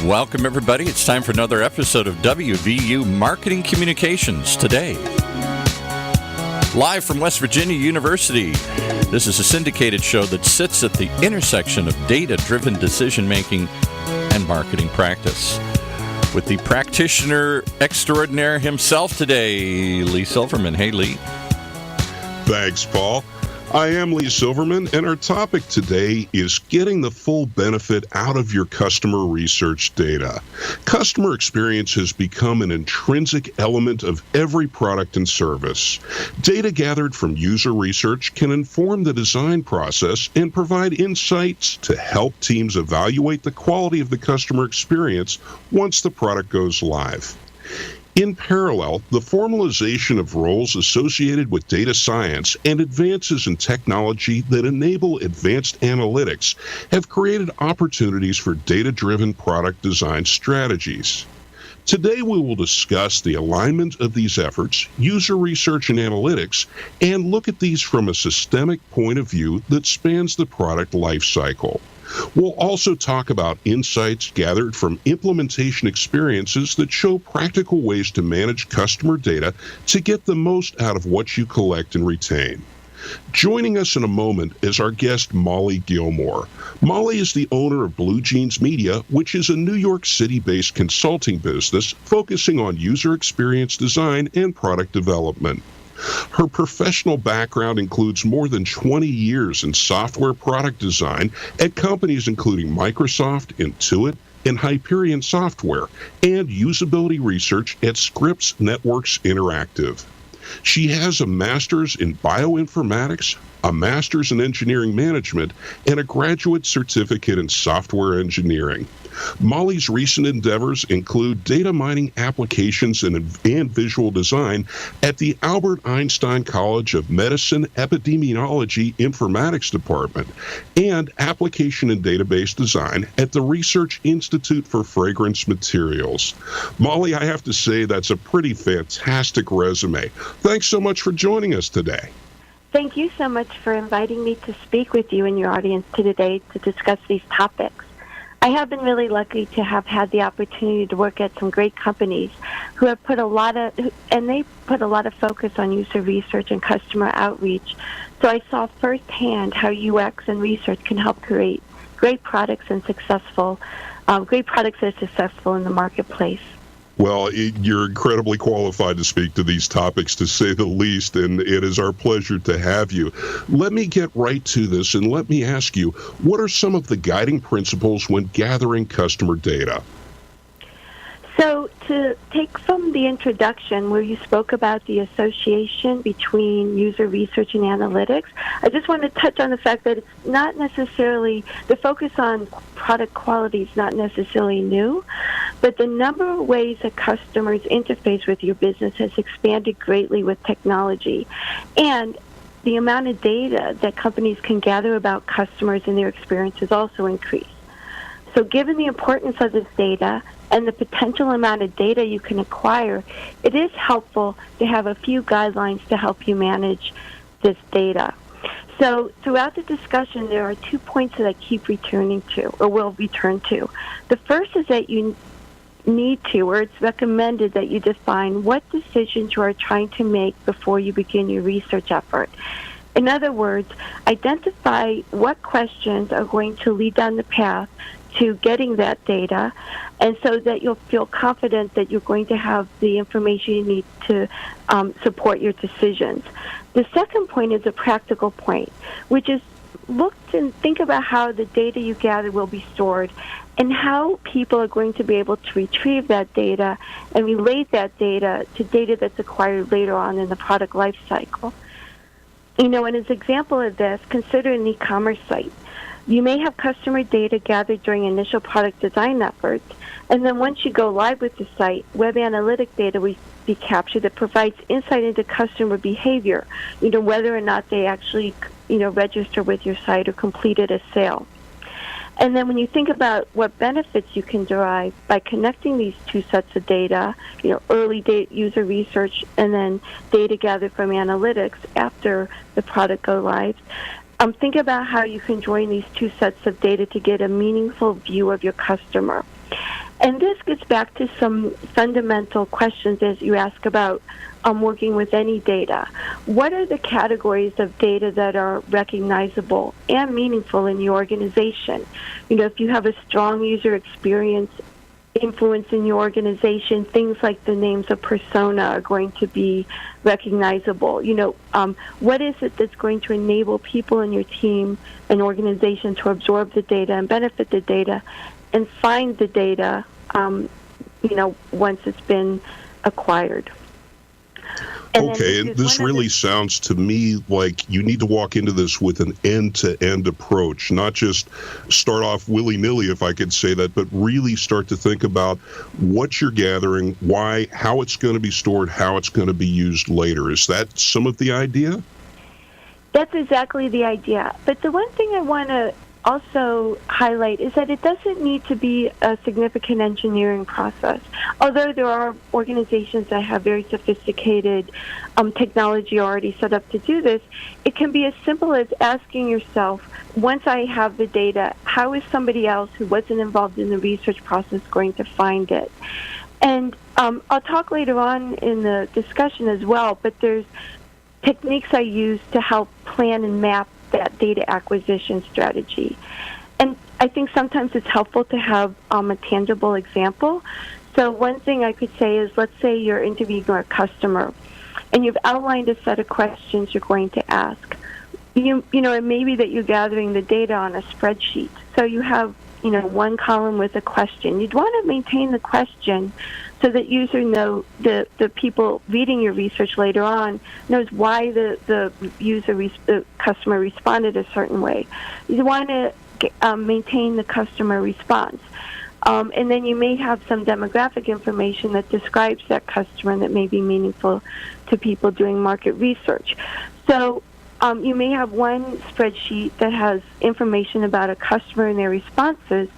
Welcome, everybody. It's time for another episode of WVU Marketing Communications Today. Live from West Virginia University, this is a syndicated show that sits at the intersection of data-driven decision-making and marketing practice. With the practitioner extraordinaire himself today, Lee Silverman. Hey, Lee. Thanks, Paul. I am Lee Silverman, and our topic today is getting the full benefit out of your customer research data. Customer experience has become an intrinsic element of every product and service. Data gathered from user research can inform the design process and provide insights to help teams evaluate the quality of the customer experience once the product goes live. In parallel, the formalization of roles associated with data science and advances in technology that enable advanced analytics have created opportunities for data-driven product design strategies. Today, we will discuss the alignment of these efforts, user research and analytics, and look at these from a systemic point of view that spans the product lifecycle. We'll also talk about insights gathered from implementation experiences that show practical ways to manage customer data to get the most out of what you collect and retain. Joining us in a moment is our guest, Molly Gilmore. Molly is the owner of Blue Jeans Media, which is a New York City-based consulting business focusing on user experience design and product development. Her professional background includes more than 20 years in software product design at companies including Microsoft, Intuit, and Hyperion Software, and usability research at Scripps Networks Interactive. She has a master's in bioinformatics, a master's in engineering management, and a graduate certificate in software engineering. Molly's recent endeavors include data mining applications and visual design at the Albert Einstein College of Medicine Epidemiology Informatics Department and application and database design at the Research Institute for Fragrance Materials. Molly, I have to say that's a pretty fantastic resume. Thanks so much for joining us today. Thank you so much for inviting me to speak with you and your audience today to discuss these topics. I have been really lucky to have had the opportunity to work at some great companies who have put a lot of focus on user research and customer outreach. So I saw firsthand how UX and research can help create great products that are successful in the marketplace. Well, you're incredibly qualified to speak to these topics, to say the least, and it is our pleasure to have you. Let me get right to this, and let me ask you, what are some of the guiding principles when gathering customer data? So to take from the introduction where you spoke about the association between user research and analytics, I just want to touch on the fact that it's not necessarily, the focus on product quality is not necessarily new, but the number of ways that customers interface with your business has expanded greatly with technology. And the amount of data that companies can gather about customers and their experience has also increased. So given the importance of this data and the potential amount of data you can acquire, it is helpful to have a few guidelines to help you manage this data. So throughout the discussion, there are 2 points that I keep returning to, or will return to. The first is that you need to, or it's recommended that you define what decisions you are trying to make before you begin your research effort. In other words, identify what questions are going to lead down the path to getting that data, and so that you'll feel confident that you're going to have the information you need to support your decisions. The second point is a practical point, which is look and think about how the data you gather will be stored and how people are going to be able to retrieve that data and relate that data to data that's acquired later on in the product life cycle. And as an example of this, consider an e-commerce site. You may have customer data gathered during initial product design efforts, and then once you go live with the site, web analytic data will be captured that provides insight into customer behavior, whether or not they actually, register with your site or completed a sale. And then when you think about what benefits you can derive by connecting these two sets of data, early data user research and then data gathered from analytics after the product go live, think about how you can join these two sets of data to get a meaningful view of your customer. And this gets back to some fundamental questions as you ask about working with any data. What are the categories of data that are recognizable and meaningful in your organization? If you have a strong user experience influence in your organization, things like the names of persona are going to be recognizable. What is it that's going to enable people in your team and organization to absorb the data and benefit the data and find the data, once it's been acquired? Okay, and this really sounds to me like you need to walk into this with an end-to-end approach, not just start off willy-nilly, if I could say that, but really start to think about what you're gathering, why, how it's going to be stored, how it's going to be used later. Is that some of the idea? That's exactly the idea. But the one thing I want to also highlight is that it doesn't need to be a significant engineering process. Although there are organizations that have very sophisticated technology already set up to do this, it can be as simple as asking yourself, once I have the data, how is somebody else who wasn't involved in the research process going to find it? And I'll talk later on in the discussion as well, but there's techniques I use to help plan and map that data acquisition strategy. And I think sometimes it's helpful to have a tangible example. So one thing I could say is, let's say you're interviewing a customer and you've outlined a set of questions you're going to ask. It may be that you're gathering the data on a spreadsheet. So you have, one column with a question. You'd want to maintain the question so that users know, the people reading your research later on knows why the customer responded a certain way. You want to maintain the customer response. And then you may have some demographic information that describes that customer and that may be meaningful to people doing market research. So you may have one spreadsheet that has information about a customer and their responses.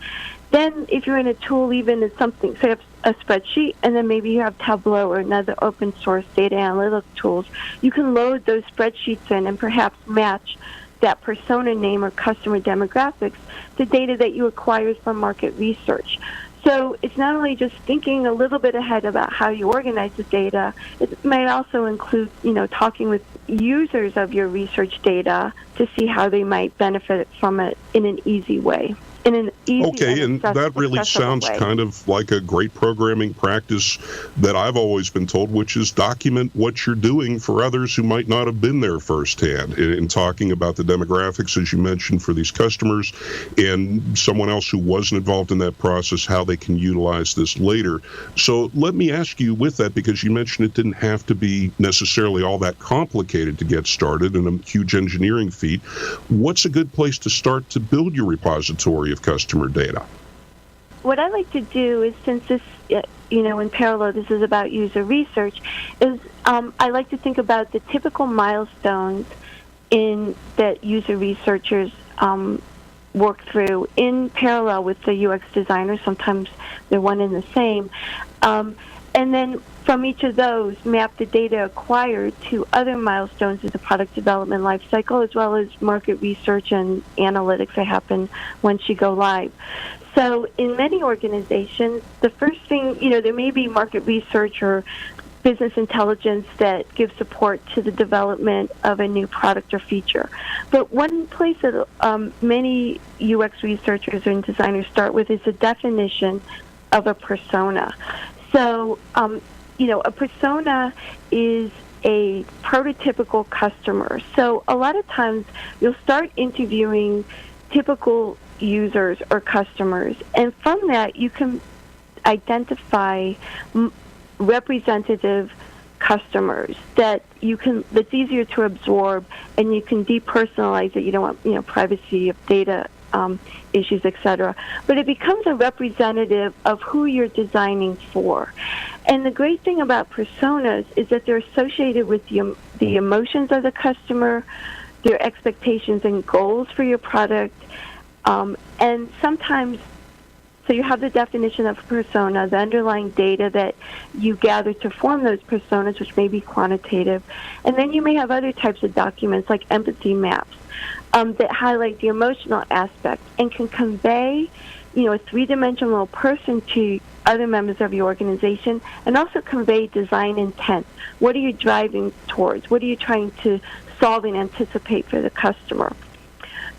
Then if you're in a tool, even it's something, say a spreadsheet, and then maybe you have Tableau or another open source data analytic tools, you can load those spreadsheets in and perhaps match that persona name or customer demographics to data that you acquired from market research. So it's not only just thinking a little bit ahead about how you organize the data, it might also include, talking with users of your research data to see how they might benefit from it in an easy way. Okay, and that really sounds kind of like a great programming practice that I've always been told, which is document what you're doing for others who might not have been there firsthand in talking about the demographics, as you mentioned, for these customers and someone else who wasn't involved in that process, how they can utilize this later. So let me ask you with that, because you mentioned it didn't have to be necessarily all that complicated to get started and a huge engineering feat. What's a good place to start to build your repository of customer data? What I like to do is, since this, in parallel, this is about user research, is I like to think about the typical milestones that user researchers work through in parallel with the UX designers. Sometimes they're one and the same. And then from each of those, map the data acquired to other milestones of the product development lifecycle, as well as market research and analytics that happen once you go live. So in many organizations, the first thing, there may be market research or business intelligence that gives support to the development of a new product or feature. But one place that many UX researchers and designers start with is a definition of a persona. So, a persona is a prototypical customer. So a lot of times you'll start interviewing typical users or customers, and from that you can identify representative customers that's easier to absorb, and you can depersonalize it. You don't want, privacy of data issues, etc. But it becomes a representative of who you're designing for. And the great thing about personas is that they're associated with the emotions of the customer, their expectations and goals for your product, and sometimes, so you have the definition of persona, the underlying data that you gather to form those personas, which may be quantitative. And then you may have other types of documents like empathy maps that highlight the emotional aspect and can convey a three-dimensional person to other members of your organization, and also convey design intent. What are you driving towards? What are you trying to solve and anticipate for the customer?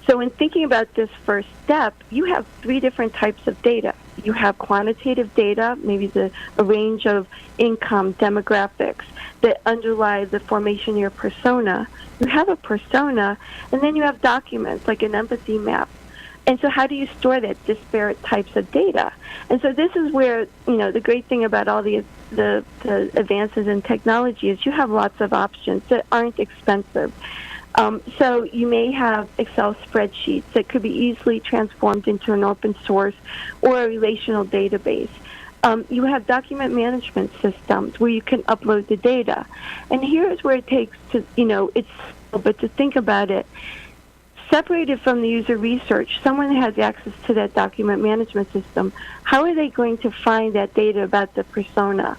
So in thinking about this first step, you have three different types of data. You have quantitative data, maybe a range of income, demographics that underlie the formation of your persona. You have a persona, and then you have documents like an empathy map. And so how do you store that disparate types of data? And so this is where, the great thing about all the advances in technology is you have lots of options that aren't expensive. So you may have Excel spreadsheets that could be easily transformed into an open source or a relational database. You have document management systems where you can upload the data. And here's where it takes to, but to think about it, separated from the user research, someone that has access to that document management system, how are they going to find that data about the persona?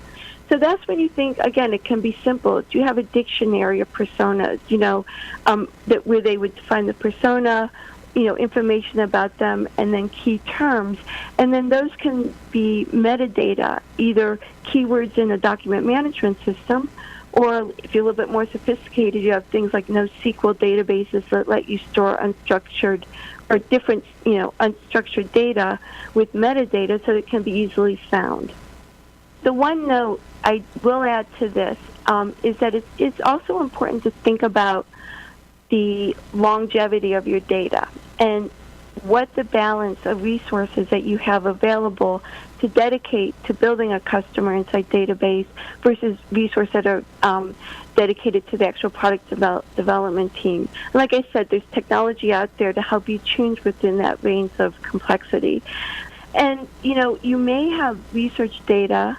So that's when you think, again, it can be simple. Do you have a dictionary of personas, where they would find the persona, information about them, and then key terms. And then those can be metadata, either keywords in a document management system, or if you're a little bit more sophisticated, you have things like NoSQL databases that let you store unstructured or different, unstructured data with metadata so it can be easily found. The one note I will add to this is that it's also important to think about the longevity of your data and what the balance of resources that you have available to dedicate to building a customer insight database versus resources that are dedicated to the actual product development team. And like I said, there's technology out there to help you change within that range of complexity. And, you may have research data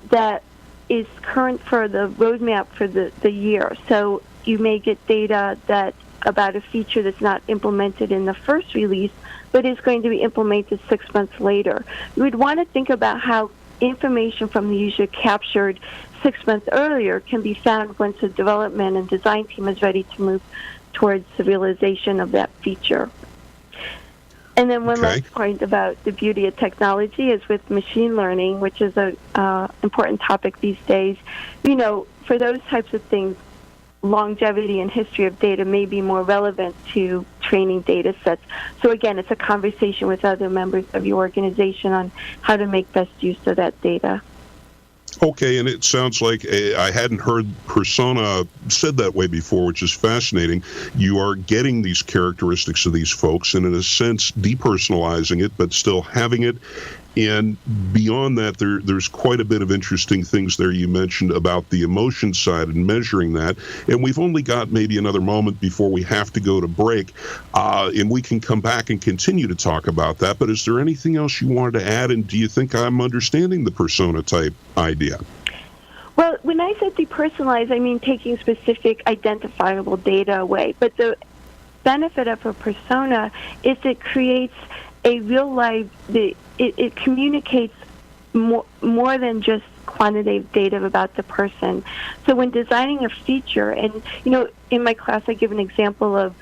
that is current for the roadmap for the year. So you may get data that about a feature that's not implemented in the first release, but is going to be implemented 6 months later. You would want to think about how information from the user captured 6 months earlier can be found once the development and design team is ready to move towards the realization of that feature. And then one last point about the beauty of technology is with machine learning, which is an important topic these days. For those types of things, longevity and history of data may be more relevant to training data sets. So again, it's a conversation with other members of your organization on how to make best use of that data. Okay, and it sounds like I hadn't heard persona said that way before, which is fascinating. You are getting these characteristics of these folks and, in a sense, depersonalizing it, but still having it. And beyond that, there's quite a bit of interesting things there you mentioned about the emotion side and measuring that. And we've only got maybe another moment before we have to go to break, and we can come back and continue to talk about that. But is there anything else you wanted to add, and do you think I'm understanding the persona type idea? Well, when I said depersonalize, I mean taking specific identifiable data away. But the benefit of a persona is it creates a real life, it communicates more than just quantitative data about the person. So when designing a feature, and in my class I give an example of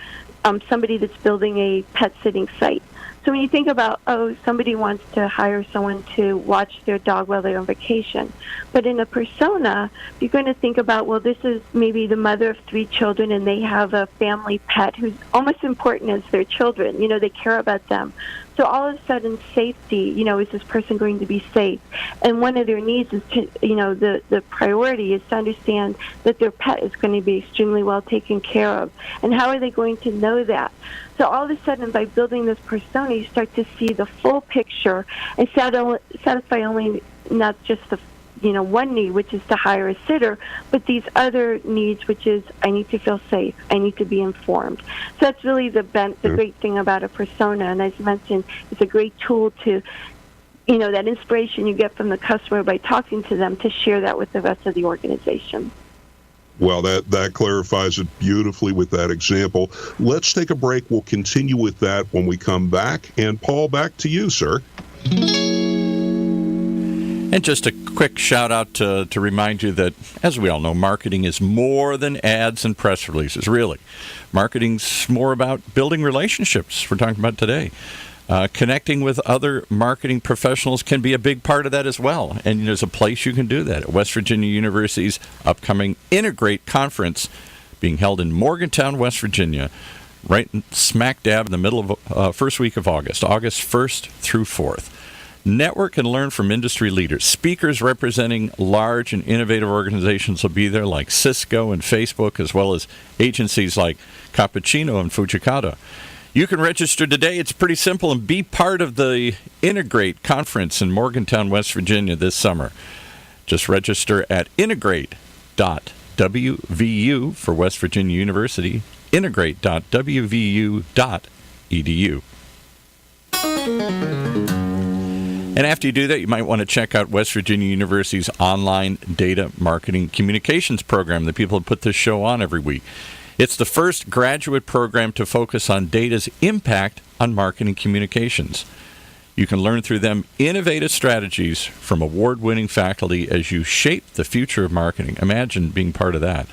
somebody that's building a pet sitting site. So when you think about, somebody wants to hire someone to watch their dog while they're on vacation. But in a persona, you're going to think about, well, this is maybe the mother of 3 children, and they have a family pet who's almost important as their children. They care about them. So all of a sudden, safety, is this person going to be safe? And one of their needs is to, the priority is to understand that their pet is going to be extremely well taken care of. And how are they going to know that? So all of a sudden, by building this persona, you start to see the full picture and satisfy only not just the one need, which is to hire a sitter, but these other needs, which is I need to feel safe, I need to be informed. So that's really the great thing about a persona. And as mentioned, it's a great tool to, that inspiration you get from the customer by talking to them, to share that with the rest of the organization. Well, that clarifies it beautifully with that example. Let's take a break. We'll continue with that when we come back. And Paul, back to you, sir. And just a quick shout out to remind you that, as we all know, marketing is more than ads and press releases, really. Marketing's more about building relationships, we're talking about today. Connecting with other marketing professionals can be a big part of that as well. And there's a place you can do that at West Virginia University's upcoming Integrate Conference being held in Morgantown, West Virginia, right smack dab in the middle of first week of August 1st through 4th. Network and learn from industry leaders. Speakers representing large and innovative organizations will be there, like Cisco and Facebook, as well as agencies like Cappuccino and Fujikata. You can register today. It's pretty simple, and be part of the Integrate Conference in Morgantown, West Virginia this summer. Just register at integrate.wvu for West Virginia University, integrate.wvu.edu. And after you do that, you might want to check out West Virginia University's online data marketing communications program. The people that put this show on every week. It's the first graduate program to focus on data's impact on marketing communications. You can learn through them innovative strategies from award-winning faculty as you shape the future of marketing. Imagine being part of that.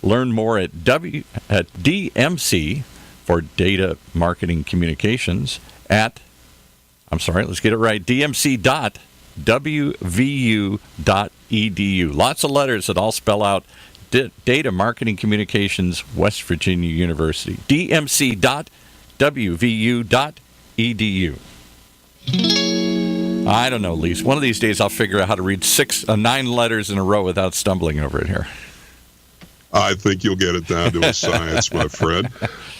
Learn more at DMC for Data Marketing Communications DMC.wvu.edu. Lots of letters that all spell out Data Marketing Communications, West Virginia University. DMC.wvu.edu. I don't know, Lise. One of these days I'll figure out how to read 9 letters in a row without stumbling over it here. I think you'll get it down to a science, my friend.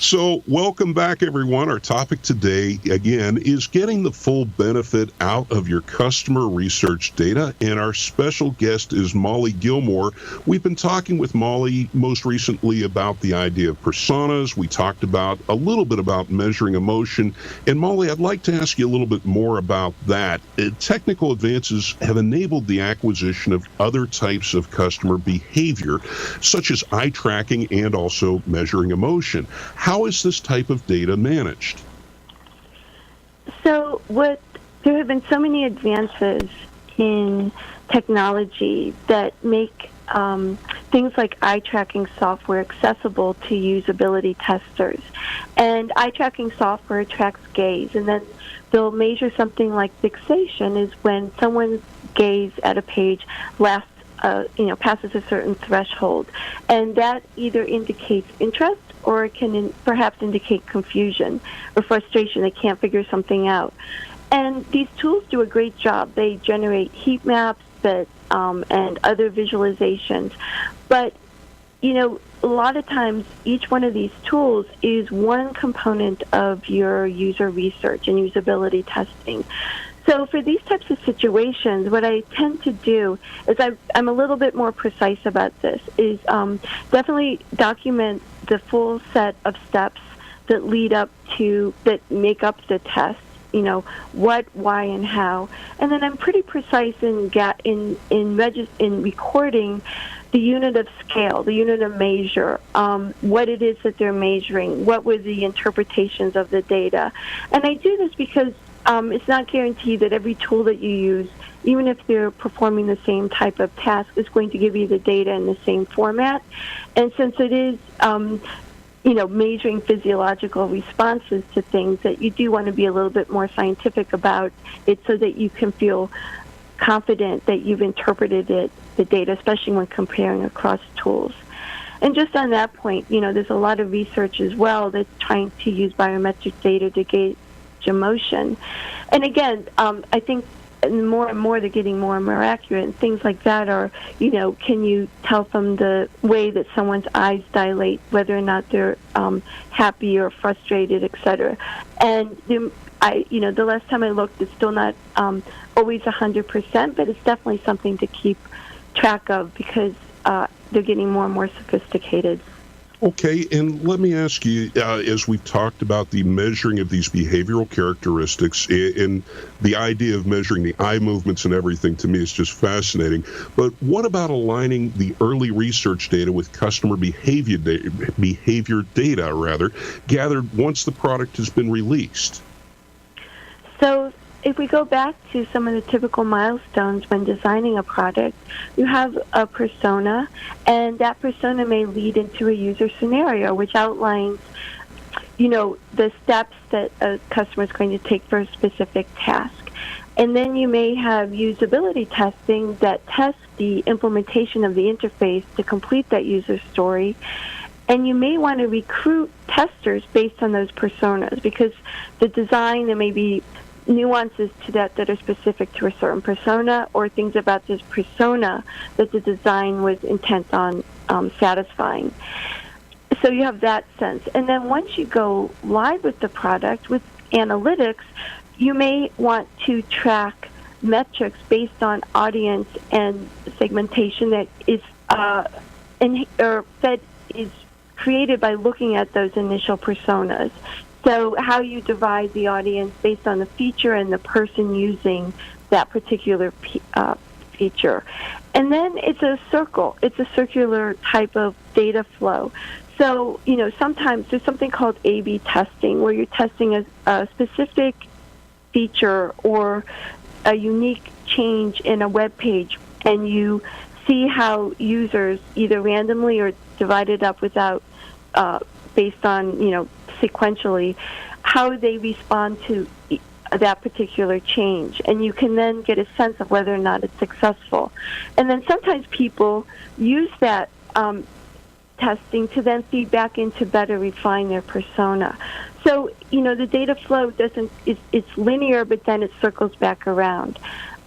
So, welcome back, everyone. Our topic today, again, is getting the full benefit out of your customer research data, and our special guest is Molly Gilmore. We've been talking with Molly most recently about the idea of personas. We talked about a little bit about measuring emotion, and Molly, I'd like to ask you a little bit more about that. Technical advances have enabled the acquisition of other types of customer behavior, such as eye tracking and also measuring emotion. How is this type of data managed? So there have been so many advances in technology that make things like eye tracking software accessible to usability testers. And eye tracking software tracks gaze, and then they'll measure something like fixation, is when someone's gaze at a page lasts passes a certain threshold, and that either indicates interest or it can perhaps indicate confusion or frustration. They can't figure something out. And these tools do a great job. They generate heat maps and other visualizations. But, a lot of times each one of these tools is one component of your user research and usability testing. So for these types of situations, what I tend to do is I'm a little bit more precise about this, is definitely document the full set of steps that make up the test, what, why, and how. And then I'm pretty precise in recording the unit of scale, the unit of measure, what it is that they're measuring, what were the interpretations of the data. And I do this because it's not guaranteed that every tool that you use, even if they're performing the same type of task, is going to give you the data in the same format. And since it is, measuring physiological responses to things, that you do want to be a little bit more scientific about it so that you can feel confident that you've interpreted the data, especially when comparing across tools. And just on that point, there's a lot of research as well that's trying to use biometric data to gauge emotion. And again, I think more and more they're getting more and more accurate, and things like that are, can you tell from the way that someone's eyes dilate whether or not they're happy or frustrated, etc. And the last time I looked, it's still not always 100%, but it's definitely something to keep track of because they're getting more and more sophisticated. Okay, and let me ask you, as we've talked about the measuring of these behavioral characteristics, and the idea of measuring the eye movements and everything, to me is just fascinating. But what about aligning the early research data with customer behavior data, gathered once the product has been released? So if we go back to some of the typical milestones when designing a product, you have a persona, and that persona may lead into a user scenario, which outlines, the steps that a customer is going to take for a specific task. And then you may have usability testing that tests the implementation of the interface to complete that user story. And you may want to recruit testers based on those personas, because the design, there may be nuances to that are specific to a certain persona, or things about this persona that the design was intent on satisfying. So you have that sense. And then once you go live with the product, with analytics, you may want to track metrics based on audience and segmentation that is that is created by looking at those initial personas. So how you divide the audience based on the feature and the person using that particular feature. And then it's a circle. It's a circular type of data flow. So, sometimes there's something called A/B testing, where you're testing a specific feature or a unique change in a web page, and you see how users, either randomly or divided up without based on sequentially, how they respond to that particular change, and you can then get a sense of whether or not it's successful. And then sometimes people use that testing to then feed back in to better refine their persona. So, the data flow it's linear, but then it circles back around.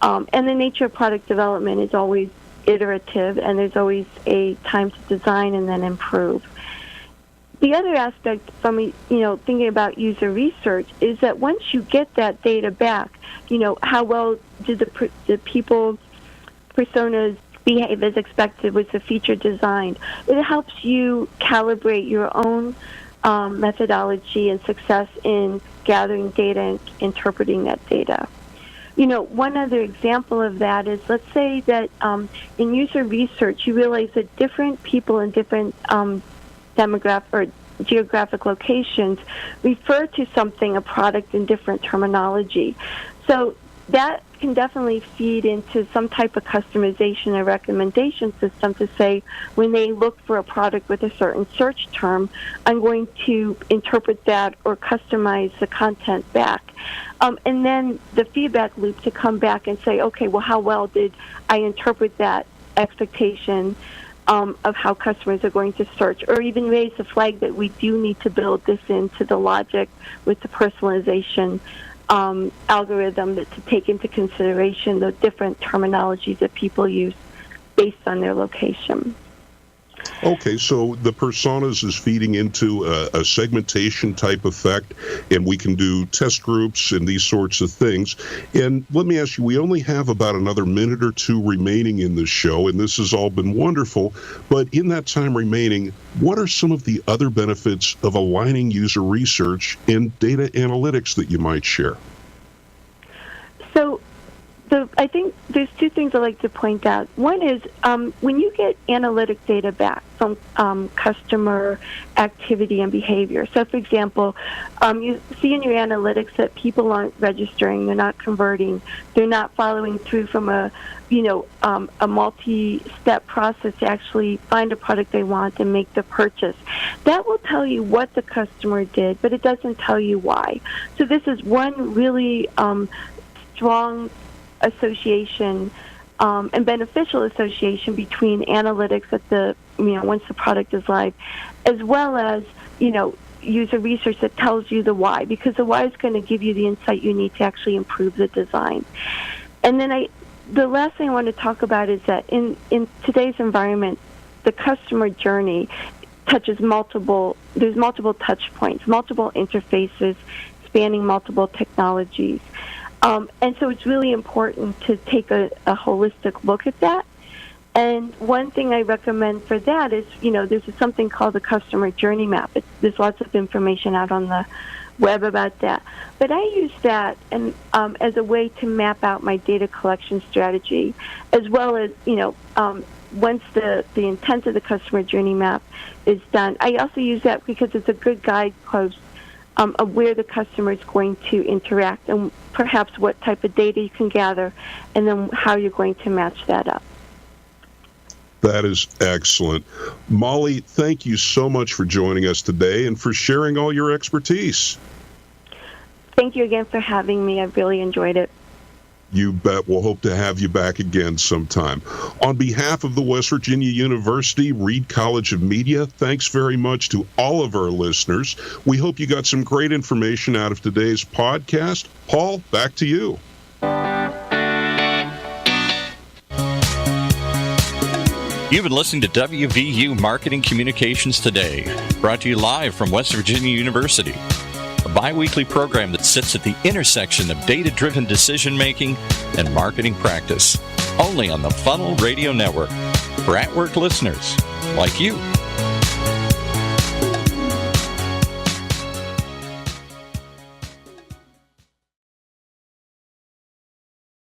And the nature of product development is always iterative, and there's always a time to design and then improve. The other aspect from, thinking about user research is that once you get that data back, how well did the people personas behave as expected? Was the feature designed? It helps you calibrate your own methodology and success in gathering data and interpreting that data. One other example of that is, let's say that in user research, you realize that different people in different demographic or geographic locations refer to something, a product, in different terminology. So that can definitely feed into some type of customization or recommendation system to say, when they look for a product with a certain search term, I'm going to interpret that or customize the content back. And then the feedback loop to come back and say, okay, well, how well did I interpret that expectation of how customers are going to search, or even raise the flag that we do need to build this into the logic with the personalization algorithm to take into consideration the different terminologies that people use based on their location. Okay, so the personas is feeding into a segmentation type effect, and we can do test groups and these sorts of things. And let me ask you, we only have about another minute or two remaining in this show, and this has all been wonderful, but in that time remaining, what are some of the other benefits of aligning user research and data analytics that you might share? So I think there's two things I'd like to point out. One is when you get analytic data back from customer activity and behavior. So, for example, you see in your analytics that people aren't registering, they're not converting, they're not following through from a multi-step process to actually find a product they want and make the purchase. That will tell you what the customer did, but it doesn't tell you why. So this is one really strong association and beneficial association between analytics at the once the product is live, as well as user research that tells you the why, because the why is going to give you the insight you need to actually improve the design. And then the last thing I want to talk about is that in today's environment, the customer journey touches there's multiple touch points, multiple interfaces spanning multiple technologies. And so it's really important to take a holistic look at that. And one thing I recommend for that is, there's something called the customer journey map. There's lots of information out on the web about that. But I use that as a way to map out my data collection strategy, as well as, once the intent of the customer journey map is done. I also use that because it's a good guidepost of where the customer is going to interact and perhaps what type of data you can gather, and then how you're going to match that up. That is excellent. Molly, thank you so much for joining us today and for sharing all your expertise. Thank you again for having me. I really enjoyed it. You bet. We'll hope to have you back again sometime. On behalf of the West Virginia University Reed College of Media, thanks very much to all of our listeners. We hope you got some great information out of today's podcast. Paul, back to you. You've been listening to WVU Marketing Communications Today, brought to you live from West Virginia University, a bi-weekly program that sits at the intersection of data-driven decision-making and marketing practice, only on the Funnel Radio Network, for at-work listeners like you.